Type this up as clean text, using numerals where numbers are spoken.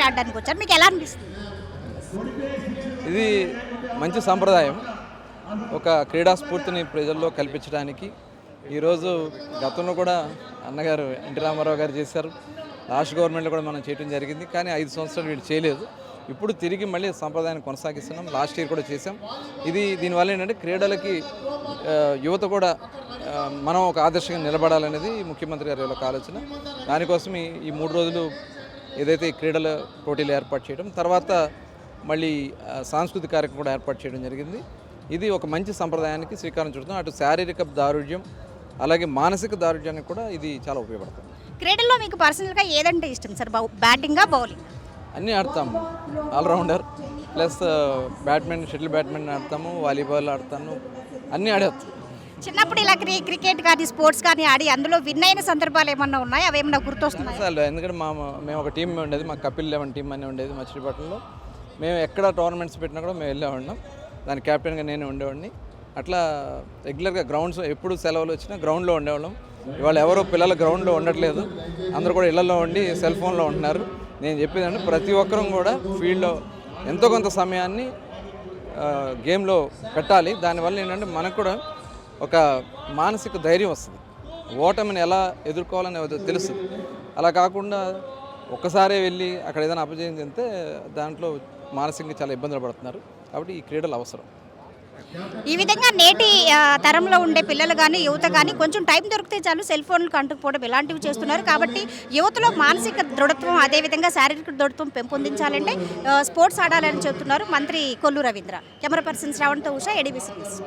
Cricket ఆడడానికి వచ్చారు. మీకు ఎలా అనిపిస్తుంది? ఇది మంచి సంప్రదాయం. ఒక క్రీడా స్ఫూర్తిని ప్రజల్లో కల్పించడానికి ఈరోజు గతంలో కూడా అన్నగారు ఎన్టీ రామారావు గారు చేశారు. లాస్ట్ గవర్నమెంట్లో కూడా మనం చేయడం జరిగింది. కానీ 5 సంవత్సరాలు వీళ్ళు చేయలేదు. ఇప్పుడు తిరిగి మళ్ళీ సంప్రదాయాన్ని కొనసాగిస్తున్నాం. లాస్ట్ ఇయర్ కూడా చేసాం. దీనివల్ల ఏంటంటే క్రీడలకి యువత కూడా మనం ఒక ఆదర్శంగా నిలబడాలనేది ముఖ్యమంత్రి గారి యొక్క ఆలోచన. దానికోసం ఈ 3 రోజులు ఏదైతే ఈ క్రీడల పోటీలు ఏర్పాటు చేయడం, తర్వాత మళ్ళీ సాంస్కృతిక కార్యక్రమం కూడా ఏర్పాటు చేయడం జరిగింది. ఇది ఒక మంచి సంప్రదాయానికి శ్రీకారం చుడుతున్నాం. అటు శారీరక దారుఢ్యం అలాగే మానసిక దారుఢ్యానికి కూడా ఇది చాలా ఉపయోగపడుతుంది. క్రీడల్లో మీకు పర్సనల్గా ఏదంటే ఇష్టం సార్? బ్యాటింగా, బౌలింగ్? అన్నీ ఆడతాము. All rounder plus badminton, shuttle badminton ఆడతాము, వాలీబాల్ ఆడతాను, అన్నీ ఆడేస్తాం. చిన్నప్పుడు ఇలా క్రికెట్ కానీ స్పోర్ట్స్ కానీ ఆడి అందులో విన్ అయిన సందర్భాలు ఏమన్నా ఉన్నాయి? అవి ఏమన్నా గుర్తొస్తున్నాయి? అసలు ఎందుకంటే మేము ఒక టీం ఉండేది, మా కపిల్ 11 టీం అని ఉండేది మచిలీపట్నంలో. మేము ఎక్కడ టోర్నమెంట్స్ పెట్టినా కూడా మేము వెళ్ళే ఉన్నాం. దాని క్యాప్టెన్గా నేను ఉండేవాడిని. అట్లా రెగ్యులర్గా గ్రౌండ్స్ ఎప్పుడు సెలవులు వచ్చినా గ్రౌండ్లో ఉండేవాళ్ళం. ఇవాళ ఎవరో పిల్లలు గ్రౌండ్లో ఉండట్లేదు, అందరూ కూడా ఇళ్లలో ఉండి సెల్ ఫోన్లో ఉంటున్నారు. నేను చెప్పేదంటే ప్రతి ఒక్కరూ కూడా ఫీల్డ్లో ఎంతో కొంత సమయాన్ని గేమ్లో పెట్టాలి. దానివల్ల ఏంటంటే మనకు కూడా ఒక మానసిక ధైర్యం వస్తుంది. ఓటమిని ఎలా ఎదుర్కోవాలని తెలుస్తుంది. అలా కాకుండా ఒక్కసారే వెళ్ళి అక్కడ ఏదైనా అపజయం చెందితే దాంట్లో మానసికంగా చాలా ఇబ్బందులు పడుతున్నారు. కాబట్టి ఈ క్రీడలు అవసరం. ఈ విధంగా నేటి తరంలో ఉండే పిల్లలు కానీ యువత కానీ కొంచెం టైం దొరికితే చాలు సెల్ ఫోన్లు కంటుకుపోవడం ఇలాంటివి చేస్తున్నారు. కాబట్టి యువతలో మానసిక దృఢత్వం అదేవిధంగా శారీరక దృఢత్వం పెంపొందించాలంటే స్పోర్ట్స్ ఆడాలని చెబుతున్నారు మంత్రి కొల్లు రవీంద్ర. కెమెరా పర్సన్ శ్రావణ్తో ఉషా, ఏడీబీసీ న్యూస్.